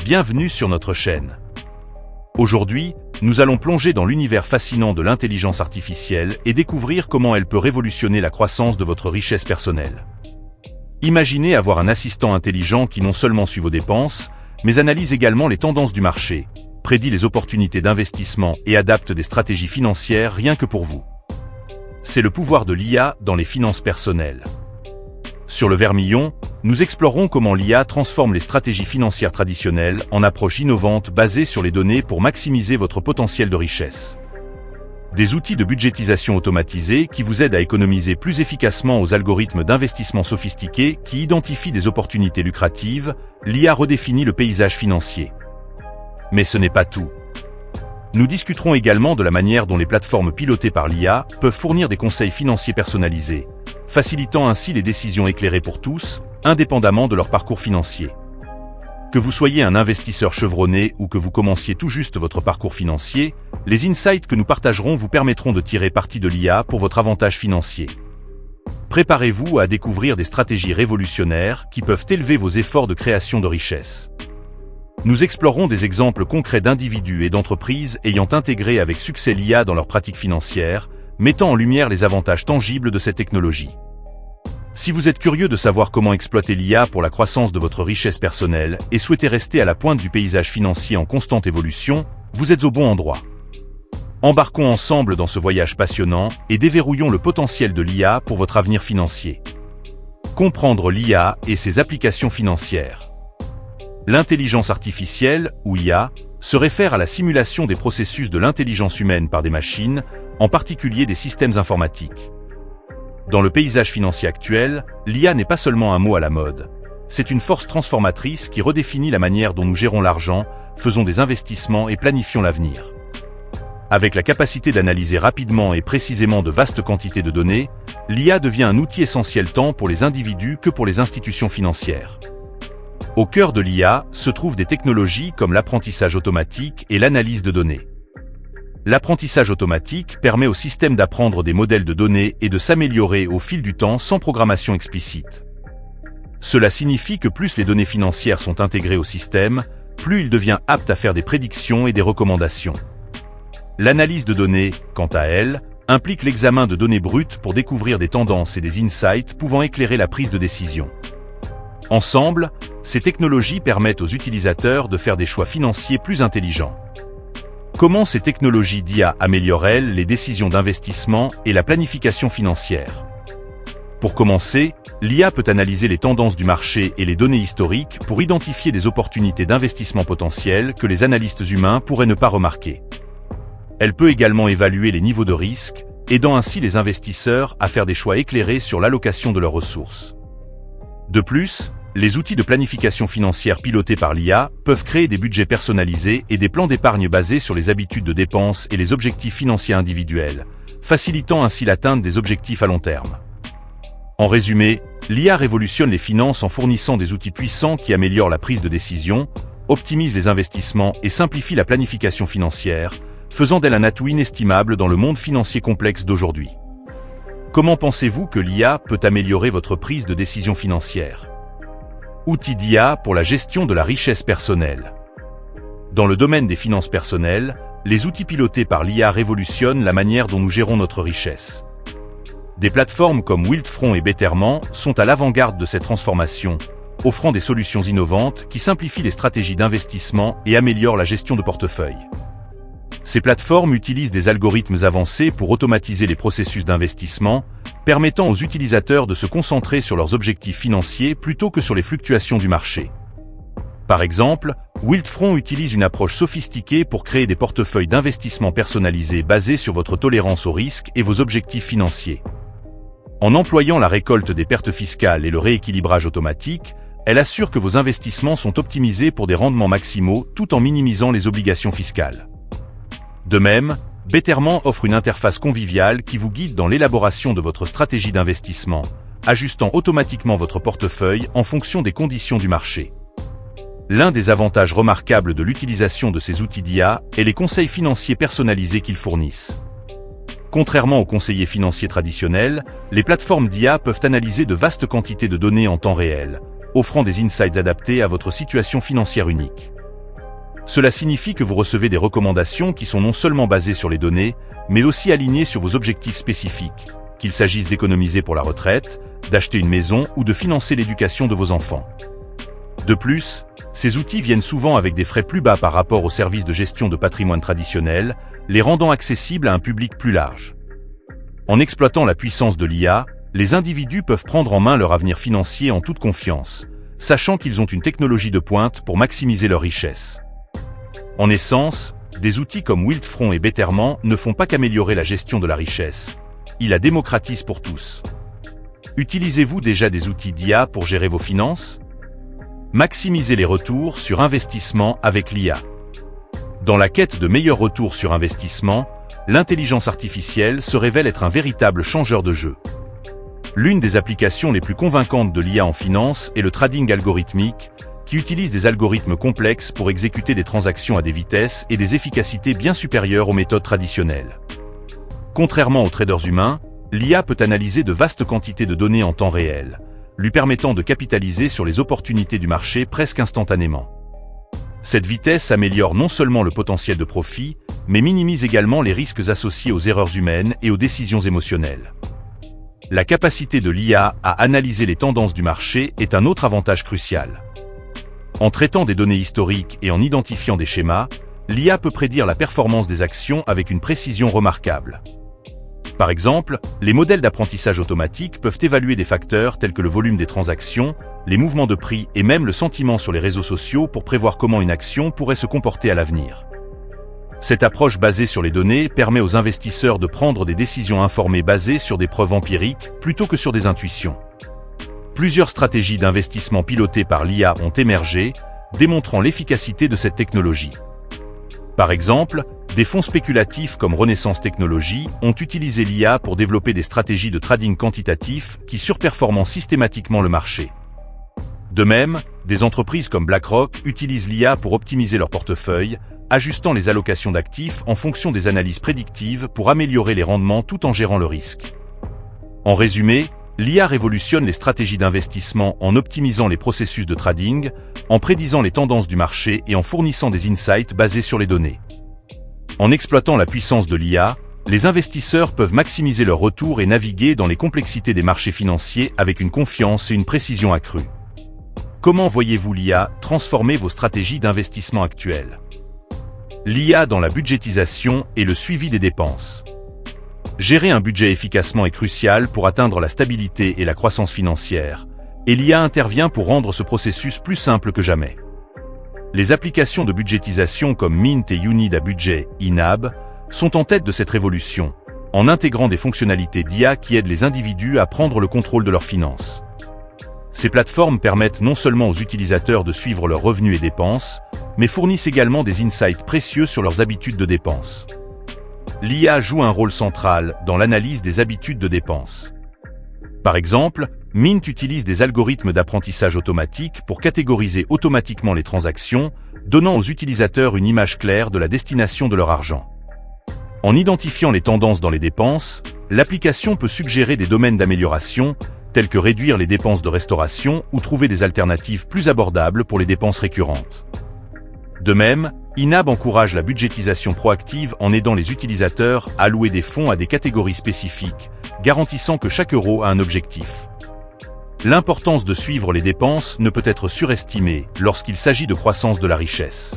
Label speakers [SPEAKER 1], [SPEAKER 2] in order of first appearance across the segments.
[SPEAKER 1] Bienvenue sur notre chaîne. Aujourd'hui, nous allons plonger dans l'univers fascinant de l'intelligence artificielle et découvrir comment elle peut révolutionner la croissance de votre richesse personnelle. Imaginez avoir un assistant intelligent qui non seulement suit vos dépenses, mais analyse également les tendances du marché, prédit les opportunités d'investissement et adapte des stratégies financières rien que pour vous. C'est le pouvoir de l'IA dans les finances personnelles. Sur le Vermillon, nous explorerons comment l'IA transforme les stratégies financières traditionnelles en approches innovantes basées sur les données pour maximiser votre potentiel de richesse. Des outils de budgétisation automatisés qui vous aident à économiser plus efficacement aux algorithmes d'investissement sophistiqués qui identifient des opportunités lucratives, l'IA redéfinit le paysage financier. Mais ce n'est pas tout. Nous discuterons également de la manière dont les plateformes pilotées par l'IA peuvent fournir des conseils financiers personnalisés, facilitant ainsi les décisions éclairées pour tous, indépendamment de leur parcours financier. Que vous soyez un investisseur chevronné ou que vous commenciez tout juste votre parcours financier, les insights que nous partagerons vous permettront de tirer parti de l'IA pour votre avantage financier. Préparez-vous à découvrir des stratégies révolutionnaires qui peuvent élever vos efforts de création de richesse. Nous explorerons des exemples concrets d'individus et d'entreprises ayant intégré avec succès l'IA dans leurs pratiques financières, mettant en lumière les avantages tangibles de cette technologie. Si vous êtes curieux de savoir comment exploiter l'IA pour la croissance de votre richesse personnelle et souhaitez rester à la pointe du paysage financier en constante évolution, vous êtes au bon endroit. Embarquons ensemble dans ce voyage passionnant et déverrouillons le potentiel de l'IA pour votre avenir financier. Comprendre l'IA et ses applications financières. L'intelligence artificielle, ou IA, se réfère à la simulation des processus de l'intelligence humaine par des machines, en particulier des systèmes informatiques. Dans le paysage financier actuel, l'IA n'est pas seulement un mot à la mode. C'est une force transformatrice qui redéfinit la manière dont nous gérons l'argent, faisons des investissements et planifions l'avenir. Avec la capacité d'analyser rapidement et précisément de vastes quantités de données, l'IA devient un outil essentiel tant pour les individus que pour les institutions financières. Au cœur de l'IA se trouvent des technologies comme l'apprentissage automatique et l'analyse de données. L'apprentissage automatique permet au système d'apprendre des modèles de données et de s'améliorer au fil du temps sans programmation explicite. Cela signifie que plus les données financières sont intégrées au système, plus il devient apte à faire des prédictions et des recommandations. L'analyse de données, quant à elle, implique l'examen de données brutes pour découvrir des tendances et des insights pouvant éclairer la prise de décision. Ensemble, ces technologies permettent aux utilisateurs de faire des choix financiers plus intelligents. Comment ces technologies d'IA améliorent-elles les décisions d'investissement et la planification financière? Pour commencer, l'IA peut analyser les tendances du marché et les données historiques pour identifier des opportunités d'investissement potentielles que les analystes humains pourraient ne pas remarquer. Elle peut également évaluer les niveaux de risque, aidant ainsi les investisseurs à faire des choix éclairés sur l'allocation de leurs ressources. De plus, les outils de planification financière pilotés par l'IA peuvent créer des budgets personnalisés et des plans d'épargne basés sur les habitudes de dépenses et les objectifs financiers individuels, facilitant ainsi l'atteinte des objectifs à long terme. En résumé, l'IA révolutionne les finances en fournissant des outils puissants qui améliorent la prise de décision, optimisent les investissements et simplifient la planification financière, faisant d'elle un atout inestimable dans le monde financier complexe d'aujourd'hui. Comment pensez-vous que l'IA peut améliorer votre prise de décision financière? Outils d'IA pour la gestion de la richesse personnelle. Dans le domaine des finances personnelles, les outils pilotés par l'IA révolutionnent la manière dont nous gérons notre richesse. Des plateformes comme Wildfront et Betterment sont à l'avant-garde de cette transformation, offrant des solutions innovantes qui simplifient les stratégies d'investissement et améliorent la gestion de portefeuille. Ces plateformes utilisent des algorithmes avancés pour automatiser les processus d'investissement, permettant aux utilisateurs de se concentrer sur leurs objectifs financiers plutôt que sur les fluctuations du marché. Par exemple, Wildfront utilise une approche sophistiquée pour créer des portefeuilles d'investissement personnalisés basés sur votre tolérance au risque et vos objectifs financiers. En employant la récolte des pertes fiscales et le rééquilibrage automatique, elle assure que vos investissements sont optimisés pour des rendements maximaux tout en minimisant les obligations fiscales. De même, Betterment offre une interface conviviale qui vous guide dans l'élaboration de votre stratégie d'investissement, ajustant automatiquement votre portefeuille en fonction des conditions du marché. L'un des avantages remarquables de l'utilisation de ces outils d'IA est les conseils financiers personnalisés qu'ils fournissent. Contrairement aux conseillers financiers traditionnels, les plateformes d'IA peuvent analyser de vastes quantités de données en temps réel, offrant des insights adaptés à votre situation financière unique. Cela signifie que vous recevez des recommandations qui sont non seulement basées sur les données, mais aussi alignées sur vos objectifs spécifiques, qu'il s'agisse d'économiser pour la retraite, d'acheter une maison ou de financer l'éducation de vos enfants. De plus, ces outils viennent souvent avec des frais plus bas par rapport aux services de gestion de patrimoine traditionnels, les rendant accessibles à un public plus large. En exploitant la puissance de l'IA, les individus peuvent prendre en main leur avenir financier en toute confiance, sachant qu'ils ont une technologie de pointe pour maximiser leur richesse. En essence, des outils comme Wildfront et Betterment ne font pas qu'améliorer la gestion de la richesse, ils la démocratisent pour tous. Utilisez-vous déjà des outils d'IA pour gérer vos finances? Maximisez les retours sur investissement avec l'IA. Dans la quête de meilleurs retours sur investissement, l'intelligence artificielle se révèle être un véritable changeur de jeu. L'une des applications les plus convaincantes de l'IA en finance est le trading algorithmique, qui utilise des algorithmes complexes pour exécuter des transactions à des vitesses et des efficacités bien supérieures aux méthodes traditionnelles. Contrairement aux traders humains, l'IA peut analyser de vastes quantités de données en temps réel, lui permettant de capitaliser sur les opportunités du marché presque instantanément. Cette vitesse améliore non seulement le potentiel de profit, mais minimise également les risques associés aux erreurs humaines et aux décisions émotionnelles. La capacité de l'IA à analyser les tendances du marché est un autre avantage crucial. En traitant des données historiques et en identifiant des schémas, l'IA peut prédire la performance des actions avec une précision remarquable. Par exemple, les modèles d'apprentissage automatique peuvent évaluer des facteurs tels que le volume des transactions, les mouvements de prix et même le sentiment sur les réseaux sociaux pour prévoir comment une action pourrait se comporter à l'avenir. Cette approche basée sur les données permet aux investisseurs de prendre des décisions informées basées sur des preuves empiriques plutôt que sur des intuitions. Plusieurs stratégies d'investissement pilotées par l'IA ont émergé, démontrant l'efficacité de cette technologie. Par exemple, des fonds spéculatifs comme Renaissance Technologies ont utilisé l'IA pour développer des stratégies de trading quantitatif qui surperforment systématiquement le marché. De même, des entreprises comme BlackRock utilisent l'IA pour optimiser leur portefeuille, ajustant les allocations d'actifs en fonction des analyses prédictives pour améliorer les rendements tout en gérant le risque. En résumé, l'IA révolutionne les stratégies d'investissement en optimisant les processus de trading, en prédisant les tendances du marché et en fournissant des insights basés sur les données. En exploitant la puissance de l'IA, les investisseurs peuvent maximiser leur retour et naviguer dans les complexités des marchés financiers avec une confiance et une précision accrue. Comment voyez-vous l'IA transformer vos stratégies d'investissement actuelles? L'IA dans la budgétisation et le suivi des dépenses. Gérer un budget efficacement est crucial pour atteindre la stabilité et la croissance financière, et l'IA intervient pour rendre ce processus plus simple que jamais. Les applications de budgétisation comme Mint et You Need a Budget, INAB, sont en tête de cette révolution, en intégrant des fonctionnalités d'IA qui aident les individus à prendre le contrôle de leurs finances. Ces plateformes permettent non seulement aux utilisateurs de suivre leurs revenus et dépenses, mais fournissent également des insights précieux sur leurs habitudes de dépenses. L'IA joue un rôle central dans l'analyse des habitudes de dépenses. Par exemple, Mint utilise des algorithmes d'apprentissage automatique pour catégoriser automatiquement les transactions, donnant aux utilisateurs une image claire de la destination de leur argent. En identifiant les tendances dans les dépenses, l'application peut suggérer des domaines d'amélioration, tels que réduire les dépenses de restauration ou trouver des alternatives plus abordables pour les dépenses récurrentes. De même, INAB encourage la budgétisation proactive en aidant les utilisateurs à allouer des fonds à des catégories spécifiques, garantissant que chaque euro a un objectif. L'importance de suivre les dépenses ne peut être surestimée lorsqu'il s'agit de croissance de la richesse.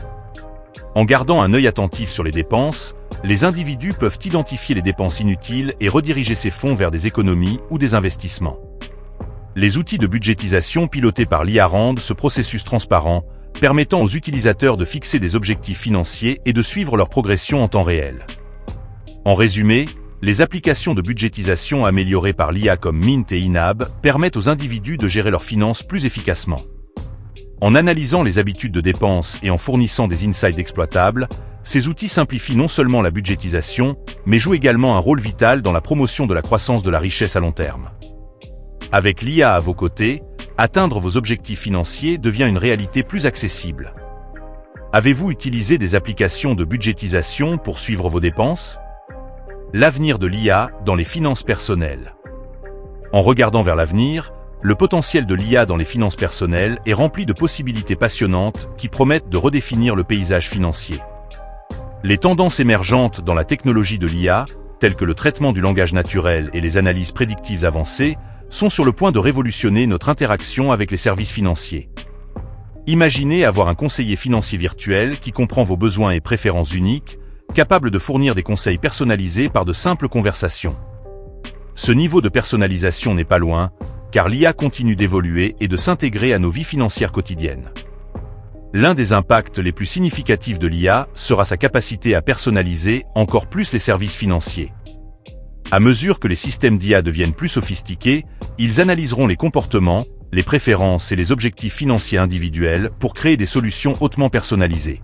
[SPEAKER 1] En gardant un œil attentif sur les dépenses, les individus peuvent identifier les dépenses inutiles et rediriger ces fonds vers des économies ou des investissements. Les outils de budgétisation pilotés par l'IA rendent ce processus transparent, permettant aux utilisateurs de fixer des objectifs financiers et de suivre leur progression en temps réel. En résumé, les applications de budgétisation améliorées par l'IA comme Mint et INAB permettent aux individus de gérer leurs finances plus efficacement. En analysant les habitudes de dépenses et en fournissant des insights exploitables, ces outils simplifient non seulement la budgétisation, mais jouent également un rôle vital dans la promotion de la croissance de la richesse à long terme. Avec l'IA à vos côtés, atteindre vos objectifs financiers devient une réalité plus accessible. Avez-vous utilisé des applications de budgétisation pour suivre vos dépenses? L'avenir de l'IA dans les finances personnelles. En regardant vers l'avenir, le potentiel de l'IA dans les finances personnelles est rempli de possibilités passionnantes qui promettent de redéfinir le paysage financier. Les tendances émergentes dans la technologie de l'IA, telles que le traitement du langage naturel et les analyses prédictives avancées, sont sur le point de révolutionner notre interaction avec les services financiers. Imaginez avoir un conseiller financier virtuel qui comprend vos besoins et préférences uniques, capable de fournir des conseils personnalisés par de simples conversations. Ce niveau de personnalisation n'est pas loin, car l'IA continue d'évoluer et de s'intégrer à nos vies financières quotidiennes. L'un des impacts les plus significatifs de l'IA sera sa capacité à personnaliser encore plus les services financiers. À mesure que les systèmes d'IA deviennent plus sophistiqués, ils analyseront les comportements, les préférences et les objectifs financiers individuels pour créer des solutions hautement personnalisées.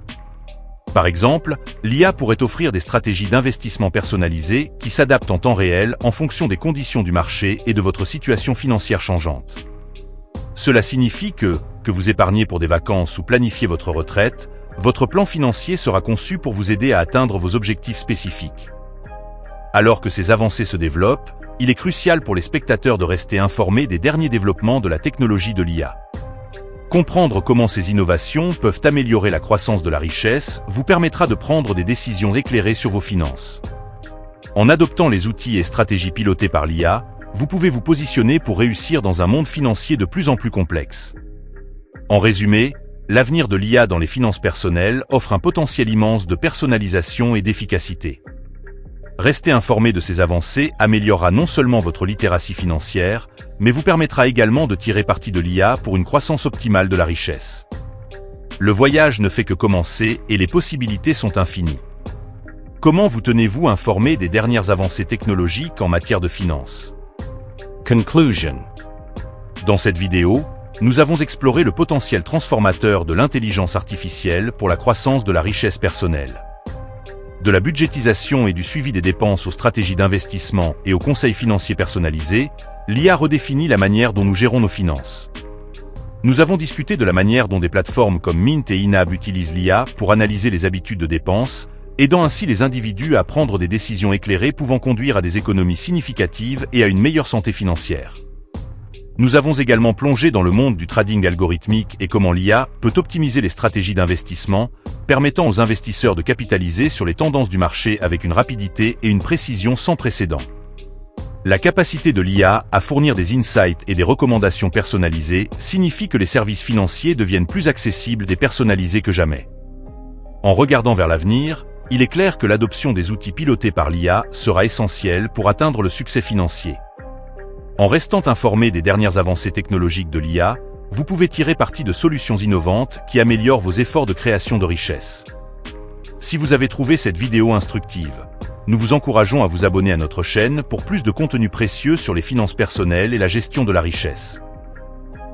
[SPEAKER 1] Par exemple, l'IA pourrait offrir des stratégies d'investissement personnalisées qui s'adaptent en temps réel en fonction des conditions du marché et de votre situation financière changeante. Cela signifie que vous épargnez pour des vacances ou planifiez votre retraite, votre plan financier sera conçu pour vous aider à atteindre vos objectifs spécifiques. Alors que ces avancées se développent, il est crucial pour les spectateurs de rester informés des derniers développements de la technologie de l'IA. Comprendre comment ces innovations peuvent améliorer la croissance de la richesse vous permettra de prendre des décisions éclairées sur vos finances. En adoptant les outils et stratégies pilotés par l'IA, vous pouvez vous positionner pour réussir dans un monde financier de plus en plus complexe. En résumé, l'avenir de l'IA dans les finances personnelles offre un potentiel immense de personnalisation et d'efficacité. Rester informé de ces avancées améliorera non seulement votre littératie financière, mais vous permettra également de tirer parti de l'IA pour une croissance optimale de la richesse. Le voyage ne fait que commencer et les possibilités sont infinies. Comment vous tenez-vous informé des dernières avancées technologiques en matière de finances?
[SPEAKER 2] Conclusion.
[SPEAKER 1] Dans cette vidéo, nous avons exploré le potentiel transformateur de l'intelligence artificielle pour la croissance de la richesse personnelle. De la budgétisation et du suivi des dépenses aux stratégies d'investissement et aux conseils financiers personnalisés, l'IA redéfinit la manière dont nous gérons nos finances. Nous avons discuté de la manière dont des plateformes comme Mint et Inab utilisent l'IA pour analyser les habitudes de dépenses, aidant ainsi les individus à prendre des décisions éclairées pouvant conduire à des économies significatives et à une meilleure santé financière. Nous avons également plongé dans le monde du trading algorithmique et comment l'IA peut optimiser les stratégies d'investissement, permettant aux investisseurs de capitaliser sur les tendances du marché avec une rapidité et une précision sans précédent. La capacité de l'IA à fournir des insights et des recommandations personnalisées signifie que les services financiers deviennent plus accessibles et personnalisés que jamais. En regardant vers l'avenir, il est clair que l'adoption des outils pilotés par l'IA sera essentielle pour atteindre le succès financier. En restant informé des dernières avancées technologiques de l'IA, vous pouvez tirer parti de solutions innovantes qui améliorent vos efforts de création de richesse. Si vous avez trouvé cette vidéo instructive, nous vous encourageons à vous abonner à notre chaîne pour plus de contenu précieux sur les finances personnelles et la gestion de la richesse.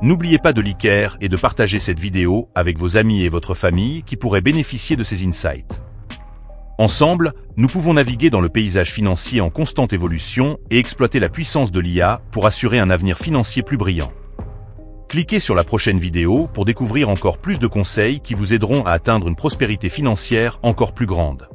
[SPEAKER 1] N'oubliez pas de liker et de partager cette vidéo avec vos amis et votre famille qui pourraient bénéficier de ces insights. Ensemble, nous pouvons naviguer dans le paysage financier en constante évolution et exploiter la puissance de l'IA pour assurer un avenir financier plus brillant. Cliquez sur la prochaine vidéo pour découvrir encore plus de conseils qui vous aideront à atteindre une prospérité financière encore plus grande.